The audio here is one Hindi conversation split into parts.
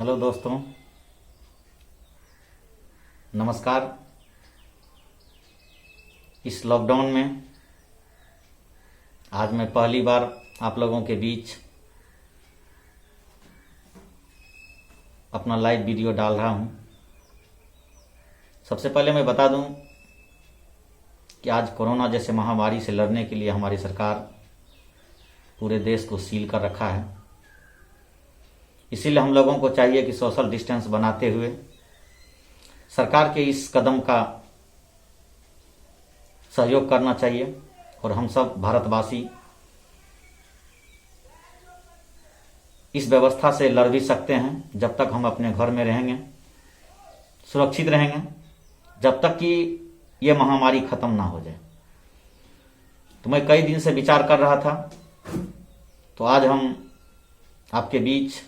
हेलो दोस्तों, नमस्कार। इस लॉकडाउन में आज मैं पहली बार आप लोगों के बीच अपना लाइव वीडियो डाल रहा हूं। सबसे पहले मैं बता दूं कि आज कोरोना जैसे महामारी से लड़ने के लिए हमारी सरकार पूरे देश को सील कर रखा है। इसीलिए हम लोगों को चाहिए कि सोशल डिस्टेंस बनाते हुए सरकार के इस कदम का सहयोग करना चाहिए और हम सब भारतवासी इस व्यवस्था से लड़ भी सकते हैं जब तक हम अपने घर में रहेंगे, सुरक्षित रहेंगे, जब तक कि ये महामारी खत्म ना हो जाए। तो मैं कई दिन से विचार कर रहा था, तो आज हम आपके बीच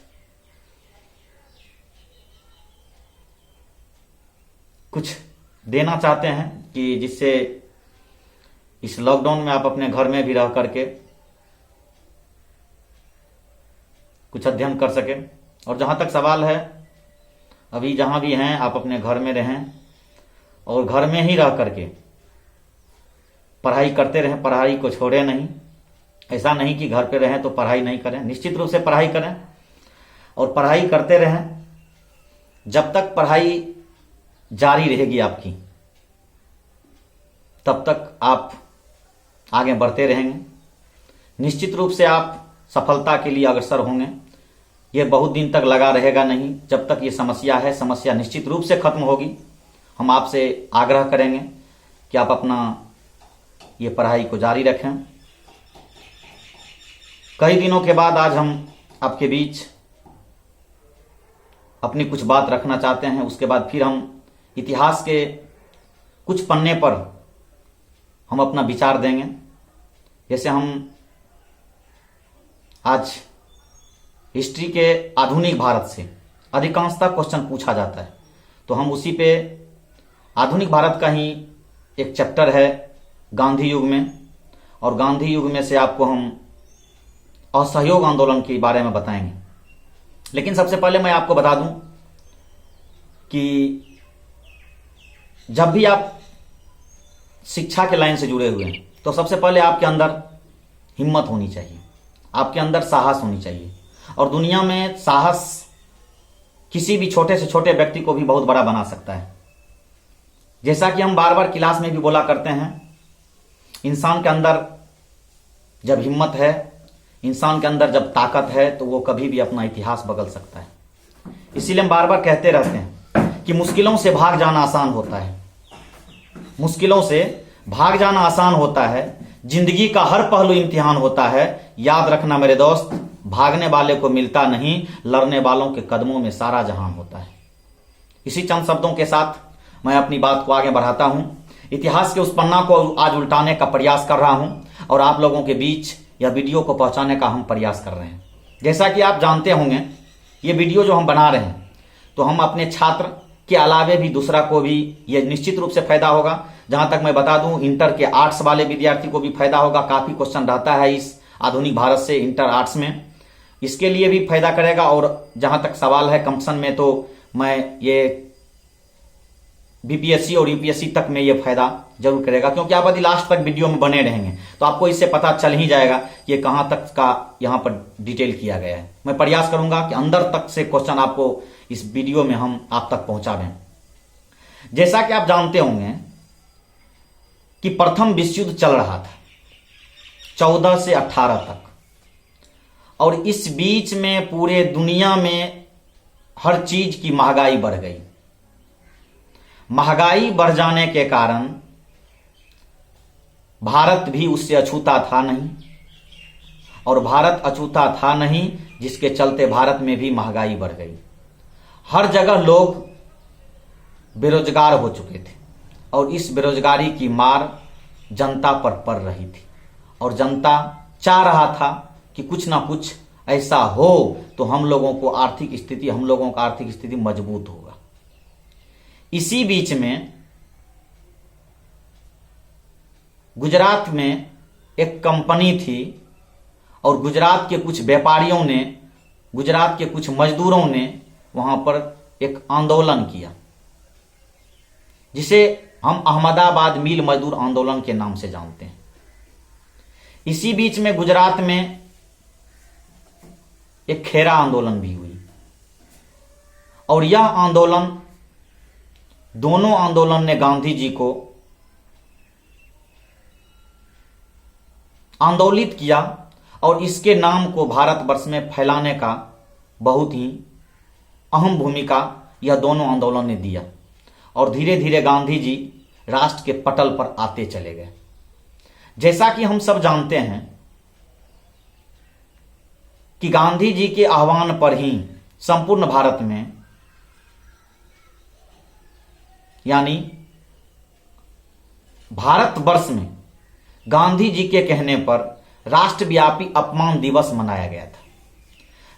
कुछ देना चाहते हैं कि जिससे इस लॉकडाउन में आप अपने घर में भी रह करके कुछ अध्ययन कर सकें। और जहां तक सवाल है, अभी जहां भी हैं आप अपने घर में रहें और घर में ही रह करके पढ़ाई करते रहें, पढ़ाई को छोड़े नहीं। ऐसा नहीं कि घर पे रहें तो पढ़ाई नहीं करें, निश्चित रूप से पढ़ाई करें और पढ़ाई करते रहें। जब तक पढ़ाई जारी रहेगी आपकी, तब तक आप आगे बढ़ते रहेंगे। निश्चित रूप से आप सफलता के लिए अग्रसर होंगे। ये बहुत दिन तक लगा रहेगा नहीं। जब तक ये समस्या है, समस्या निश्चित रूप से खत्म होगी। हम आपसे आग्रह करेंगे कि आप अपना ये पढ़ाई को जारी रखें। कई दिनों के बाद आज हम आपके बीच अपनी कुछ बात रखना चाहते हैं। उसके बाद फिर हम इतिहास के कुछ पन्ने पर हम अपना विचार देंगे। जैसे हम आज हिस्ट्री के आधुनिक भारत से अधिकांशतः क्वेश्चन पूछा जाता है, तो हम उसी पे आधुनिक भारत का ही एक चैप्टर है गांधी युग में, और गांधी युग में से आपको हम असहयोग आंदोलन के बारे में बताएंगे। लेकिन सबसे पहले मैं आपको बता दूं कि जब भी आप शिक्षा के लाइन से जुड़े हुए हैं, तो सबसे पहले आपके अंदर हिम्मत होनी चाहिए, आपके अंदर साहस होनी चाहिए। और दुनिया में साहस किसी भी छोटे से छोटे व्यक्ति को भी बहुत बड़ा बना सकता है। जैसा कि हम बार बार क्लास में भी बोला करते हैं, इंसान के अंदर जब हिम्मत है, इंसान के अंदर जब ताकत है, तो वो कभी भी अपना इतिहास बदल सकता है। इसीलिए हम बार बार कहते रहते हैं कि मुश्किलों से भाग जाना आसान होता है, मुश्किलों से भाग जाना आसान होता है। जिंदगी का हर पहलू इम्तिहान होता है। याद रखना मेरे दोस्त, भागने वाले को मिलता नहीं, लड़ने वालों के कदमों में सारा जहां होता है। इसी चंद शब्दों के साथ मैं अपनी बात को आगे बढ़ाता हूं। इतिहास के उस पन्ना को आज उल्टाने का प्रयास कर रहा हूं और आप लोगों के बीच यह वीडियो को पहुंचाने का हम प्रयास कर रहे हैं। जैसा कि आप जानते होंगे, ये वीडियो जो हम बना रहे हैं, तो हम अपने छात्र के अलावे भी दूसरा को भी ये निश्चित रूप से फायदा होगा। जहां तक मैं बता दूं, इंटर के आर्ट्स वाले विद्यार्थी को भी फायदा होगा। काफी क्वेश्चन रहता है इस आधुनिक भारत से इंटर आर्ट्स में, इसके लिए भी फायदा करेगा। और जहां तक सवाल है कंपटीशन में, तो मैं ये बीपीएससी और यूपीएससी तक में ये फायदा जरूर करेगा, क्योंकि आप यदि लास्ट तक वीडियो में बने रहेंगे तो आपको इससे पता चल ही जाएगा कि ये कहां तक का यहां पर डिटेल किया गया है। मैं प्रयास करूंगा कि अंदर तक से क्वेश्चन आपको इस वीडियो में हम आप तक पहुंचा दें। जैसा कि आप जानते होंगे कि प्रथम विश्व युद्ध चल रहा था 14 से 18 तक, और इस बीच में पूरे दुनिया में हर चीज की महंगाई बढ़ गई। महंगाई बढ़ जाने के कारण भारत भी उससे अछूता था नहीं, और भारत अछूता था नहीं, जिसके चलते भारत में भी महंगाई बढ़ गई। हर जगह लोग बेरोजगार हो चुके थे और इस बेरोजगारी की मार जनता पर पड़ रही थी, और जनता चाह रहा था कि कुछ ना कुछ ऐसा हो तो हम लोगों का आर्थिक स्थिति मजबूत होगा। इसी बीच में गुजरात में एक कंपनी थी और गुजरात के कुछ व्यापारियों ने, गुजरात के कुछ मजदूरों ने वहां पर एक आंदोलन किया, जिसे हम अहमदाबाद मिल मजदूर आंदोलन के नाम से जानते हैं। इसी बीच में गुजरात में एक खेरा आंदोलन भी हुई, और यह आंदोलन, दोनों आंदोलन ने गांधी जी को आंदोलित किया और इसके नाम को भारतवर्ष में फैलाने का बहुत ही अहम भूमिका यह दोनों आंदोलन ने दिया। और धीरे धीरे गांधी जी राष्ट्र के पटल पर आते चले गए। जैसा कि हम सब जानते हैं कि गांधी जी के आह्वान पर ही संपूर्ण भारत में, यानी भारतवर्ष में, गांधी जी के कहने पर राष्ट्रव्यापी अपमान दिवस मनाया गया था।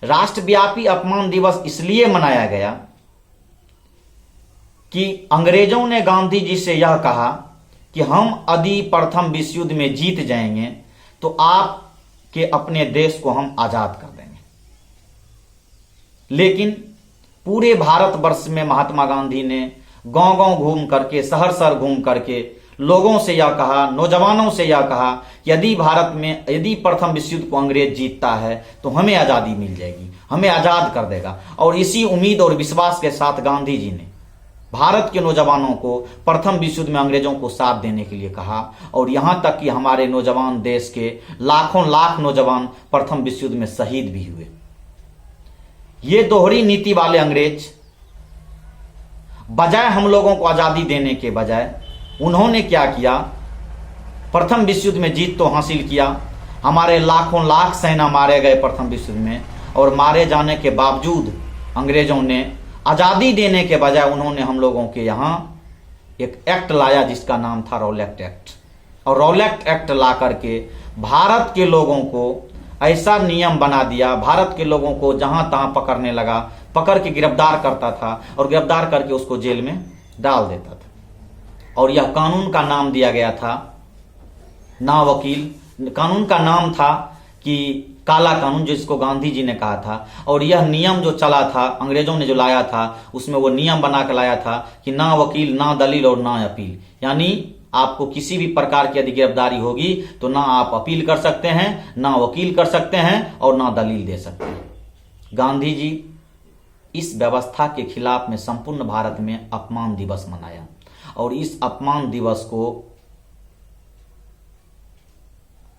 राष्ट्रव्यापी अपमान दिवस इसलिए मनाया गया कि अंग्रेजों ने गांधी जी से यह कहा कि हम यदि प्रथम विश्व युद्ध में जीत जाएंगे तो आपके अपने देश को हम आजाद कर देंगे। लेकिन पूरे भारतवर्ष में महात्मा गांधी ने गांव-गांव घूम करके, शहर-शहर घूम करके लोगों से यह कहा, नौजवानों से यह कहा कि यदि प्रथम विश्व युद्ध को अंग्रेज जीतता है तो हमें आजादी मिल जाएगी, हमें आजाद कर देगा। और इसी उम्मीद और विश्वास के साथ गांधी जी ने भारत के नौजवानों को प्रथम विश्व युद्ध में अंग्रेजों को साथ देने के लिए कहा। और यहां तक कि हमारे नौजवान, देश के लाखों लाख नौजवान प्रथम विश्व युद्ध में शहीद भी हुए। ये दोहरी नीति वाले अंग्रेज बजाय हम लोगों को आजादी देने के बजाय उन्होंने क्या किया, प्रथम विश्व युद्ध में जीत तो हासिल किया, हमारे लाखों लाख सेना मारे गए प्रथम विश्व युद्ध में, और मारे जाने के बावजूद अंग्रेजों ने आजादी देने के बजाय उन्होंने हम लोगों के यहां एक एक्ट लाया जिसका नाम था रॉलेट एक्ट। और रॉलेट एक्ट ला करके भारत के लोगों को ऐसा नियम बना दिया, भारत के लोगों को जहां तहां पकड़ने लगा, पकड़ के गिरफ्तार करता था और गिरफ्तार करके उसको जेल में डाल देता था। और यह कानून का नाम दिया गया था ना वकील। कानून का नाम था कि काला कानून, जिसको गांधी जी ने कहा था। और यह नियम जो चला था, अंग्रेजों ने जो लाया था, उसमें वो नियम बना के लाया था कि ना वकील, ना दलील और ना अपील। यानी आपको किसी भी प्रकार की यदि गिरफ्तारी होगी तो ना आप अपील कर सकते हैं, ना वकील कर सकते हैं और ना दलील दे सकते हैं। गांधी जी इस व्यवस्था के खिलाफ में संपूर्ण भारत में अपमान दिवस मनाया। और इस अपमान दिवस को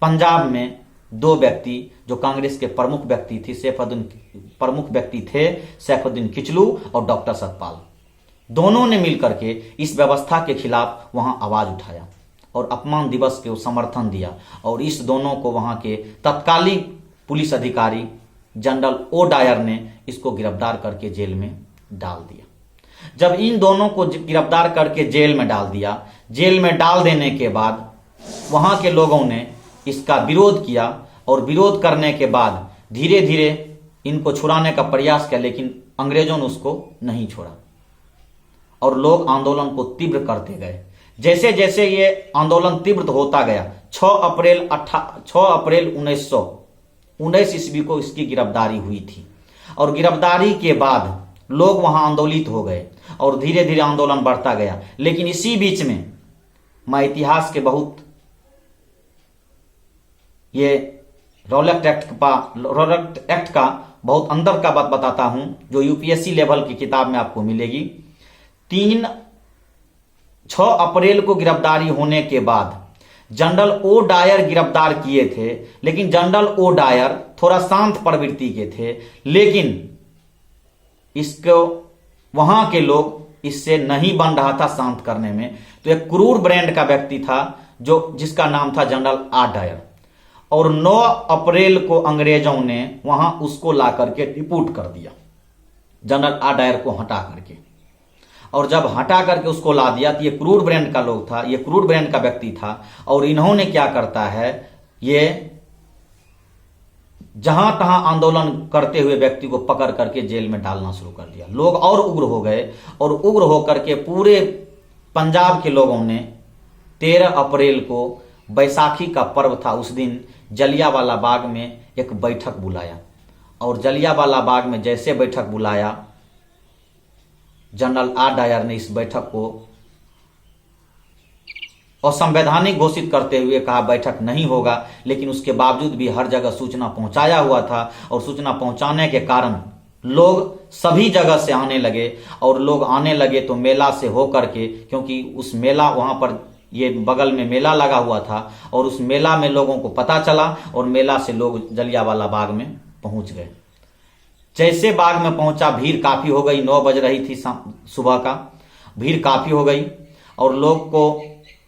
पंजाब में दो व्यक्ति जो कांग्रेस के प्रमुख व्यक्ति थे, सैफुद्दीन किचलू और डॉक्टर सतपाल, दोनों ने मिलकर के इस व्यवस्था के खिलाफ वहां आवाज उठाया और अपमान दिवस को समर्थन दिया। और इस दोनों को वहां के तत्कालीन पुलिस अधिकारी जनरल ओ डायर ने इसको गिरफ्तार करके जेल में डाल दिया। जब इन दोनों को गिरफ्तार करके जेल में डाल दिया, जेल में डाल देने के बाद वहां के लोगों ने इसका विरोध किया। और विरोध करने के बाद धीरे धीरे इनको छुड़ाने का प्रयास किया, लेकिन अंग्रेजों ने उसको नहीं छोड़ा और लोग आंदोलन को तीव्र करते गए। जैसे जैसे ये आंदोलन तीव्र होता गया, 6 अप्रैल 1919 ईस्वी को इसकी गिरफ्तारी हुई थी। और गिरफ्तारी के बाद लोग वहां आंदोलित हो गए और धीरे धीरे आंदोलन बढ़ता गया। लेकिन इसी बीच में मैं इतिहास के बहुत ये रॉलेट एक्ट का बहुत अंदर का बात बताता हूं, जो यूपीएससी लेवल की किताब में आपको मिलेगी। 6 अप्रैल को गिरफ्तारी होने के बाद जनरल ओ डायर गिरफ्तार किए थे, लेकिन जनरल ओ डायर थोड़ा शांत प्रवृत्ति के थे, लेकिन इसको वहां के लोग इससे नहीं बन रहा था शांत करने में। तो एक क्रूर ब्रांड का व्यक्ति था जिसका नाम था जनरल आर डायर। और 9 अप्रैल को अंग्रेजों ने वहां उसको ला करके डिपोर्ट कर दिया, जनरल आर डायर को हटा करके। और जब हटा करके उसको ला दिया तो ये क्रूर ब्रांड का लोग था, ये क्रूर ब्रांड का व्यक्ति था। और इन्होंने क्या करता है, ये जहां तहां आंदोलन करते हुए व्यक्ति को पकड़ करके जेल में डालना शुरू कर दिया। लोग और उग्र हो गए और उग्र होकर के पूरे पंजाब के लोगों ने 13 अप्रैल को, बैसाखी का पर्व था, उस दिन जलियांवाला बाग में एक बैठक बुलाया। और जलियांवाला बाग में जैसे बैठक बुलाया जनरल आर डायर ने इस बैठक को असंवैधानिक घोषित करते हुए कहा बैठक नहीं होगा, लेकिन उसके बावजूद भी हर जगह सूचना पहुंचाया हुआ था और सूचना पहुंचाने के कारण लोग सभी जगह से आने लगे और लोग आने लगे तो मेला से होकर के, क्योंकि उस मेला वहां पर ये बगल में मेला लगा हुआ था और उस मेला में लोगों को पता चला और मेला से लोग जलियांवाला बाग में पहुंच गए। जैसे बाग में पहुंचा भीड़ काफी हो गई, 9 बज रही थी सुबह का, भीड़ काफी हो गई और लोग को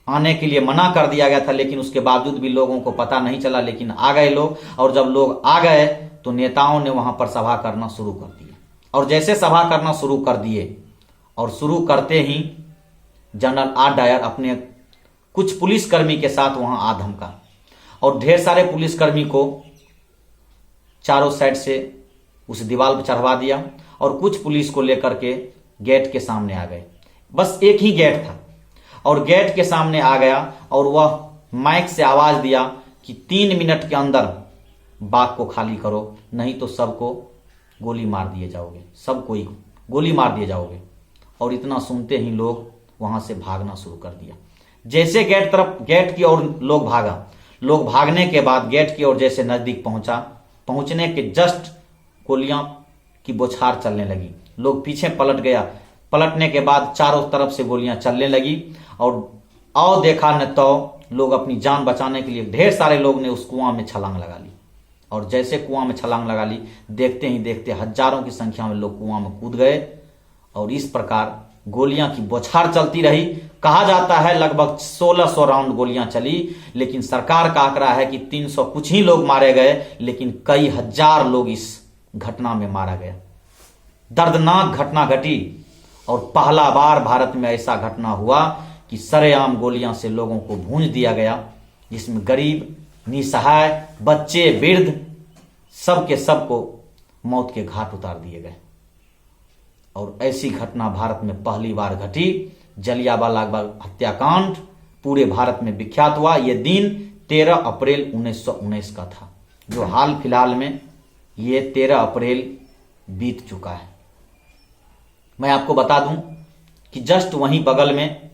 आने के लिए मना कर दिया गया था, लेकिन उसके बावजूद भी लोगों को पता नहीं चला, लेकिन आ गए लोग। और जब लोग आ गए तो नेताओं ने वहां पर सभा करना शुरू कर दिया और जैसे सभा करना शुरू कर दिए और शुरू करते ही जनरल आर डायर अपने कुछ पुलिसकर्मी के साथ वहां आ धमका और ढेर सारे पुलिसकर्मी को चारों साइड से उस दीवार पर चढ़वा दिया और कुछ पुलिस को लेकर के गेट के सामने आ गए। बस एक ही गेट था और गेट के सामने आ गया और वह माइक से आवाज दिया कि 3 मिनट के अंदर बाग को खाली करो, नहीं तो सबको गोली मार दिए जाओगे, सब कोई गोली मार दिए जाओगे। और इतना सुनते ही लोग वहां से भागना शुरू कर दिया। जैसे गेट की ओर लोग भागा, लोग भागने के बाद गेट की ओर जैसे नजदीक पहुंचने के जस्ट गोलियां की बौछार चलने लगी। लोग पीछे पलट गया, पलटने के बाद चारों तरफ से गोलियां चलने लगी और देखा न तो लोग अपनी जान बचाने के लिए ढेर सारे लोग ने उस कुआं में छलांग लगा ली और जैसे कुआं में छलांग लगा ली, देखते ही देखते हजारों की संख्या में लोग कुआं में कूद गए और इस प्रकार गोलियां की बौछार चलती रही। कहा जाता है लगभग 1600 राउंड गोलियां चली, लेकिन सरकार का आंकड़ा है कि 300 कुछ ही लोग मारे गए, लेकिन कई हजार लोग इस घटना में मारा गया। दर्दनाक घटना घटी और पहला बार भारत में ऐसा घटना हुआ कि सरेआम गोलियां से लोगों को भूंज दिया गया, जिसमें गरीब, निसहाय, बच्चे, वृद्ध सबके सबको मौत के घाट उतार दिए गए। और ऐसी घटना भारत में पहली बार घटी। जलियांवाला बाग हत्याकांड पूरे भारत में विख्यात हुआ। यह दिन 13 अप्रैल 1919 का था, जो हाल फिलहाल में ये 13 अप्रैल बीत चुका है। मैं आपको बता दूं कि जस्ट वहीं बगल में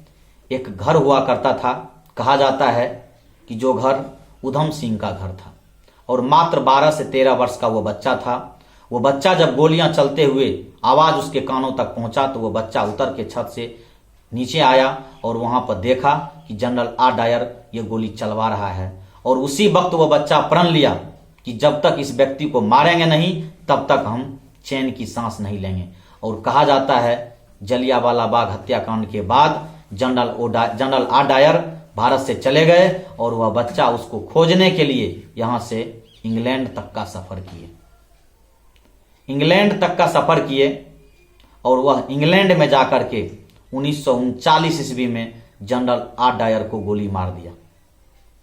एक घर हुआ करता था। कहा जाता है कि जो घर उधम सिंह का घर था और मात्र 12 से 13 वर्ष का वो बच्चा था। वो बच्चा जब गोलियां चलते हुए आवाज उसके कानों तक पहुंचा तो वो बच्चा उतर के छत से नीचे आया और वहां पर देखा कि जनरल आर डायर ये गोली चलवा रहा है और उसी वक्त वो बच्चा प्रण लिया कि जब तक इस व्यक्ति को मारेंगे नहीं तब तक हम चैन की सांस नहीं लेंगे। और कहा जाता है जलियांवाला बाग हत्याकांड के बाद जनरल आर डायर भारत से चले गए और वह बच्चा उसको खोजने के लिए यहां से इंग्लैंड तक का सफर किए। इंग्लैंड तक का सफर किए और वह इंग्लैंड में जाकर के 1939 ईस्वी में जनरल आर डायर को गोली मार दिया।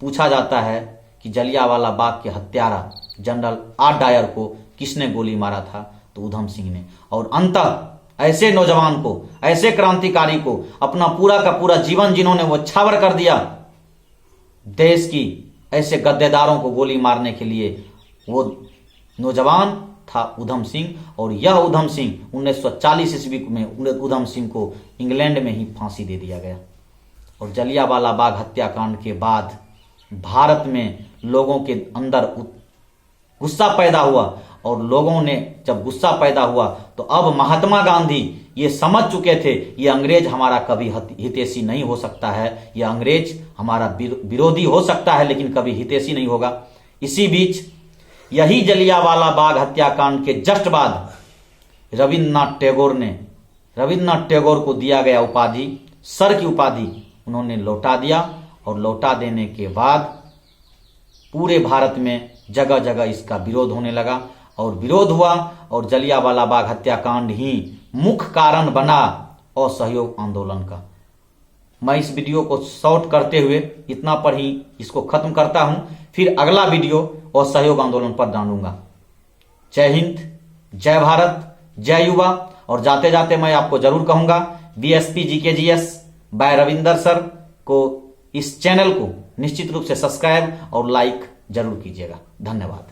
पूछा जाता है कि जलियांवाला बाग के हत्यारा जनरल आर डायर को किसने गोली मारा था, तो उधम सिंह ने। और अंततः ऐसे नौजवान को, ऐसे क्रांतिकारी को अपना पूरा का पूरा जीवन जिन्होंने वो छावर कर दिया देश की, ऐसे गद्देदारों को गोली मारने के लिए वो नौजवान था उधम सिंह। और यह उधम सिंह 1940 ईस्वी में उधम सिंह को इंग्लैंड में ही फांसी दे दिया गया। और जलियांवाला बाग हत्याकांड के बाद भारत में लोगों के अंदर गुस्सा पैदा हुआ और लोगों ने जब गुस्सा पैदा हुआ तो अब महात्मा गांधी ये समझ चुके थे ये अंग्रेज हमारा कभी हितैषी नहीं हो सकता है, यह अंग्रेज हमारा विरोधी हो सकता है लेकिन कभी हितैषी नहीं होगा। इसी बीच यही जलियांवाला बाग हत्याकांड के जस्ट बाद रविन्द्रनाथ टैगोर को दिया गया उपाधि, सर की उपाधि उन्होंने लौटा दिया। और लौटा देने के बाद पूरे भारत में जगह जगह इसका विरोध होने लगा और विरोध हुआ और जलियांवाला बाग हत्याकांड ही मुख्य कारण बना असहयोग आंदोलन का। मैं इस वीडियो को शॉर्ट करते हुए इतना पर ही इसको खत्म करता हूं, फिर अगला वीडियो असहयोग आंदोलन पर डालूंगा। जय हिंद, जय भारत, जय युवा। और जाते जाते मैं आपको जरूर कहूंगा BSP GKGS bye Ravinder sir को, इस चैनल को निश्चित रूप से सब्सक्राइब और लाइक जरूर कीजिएगा। धन्यवाद।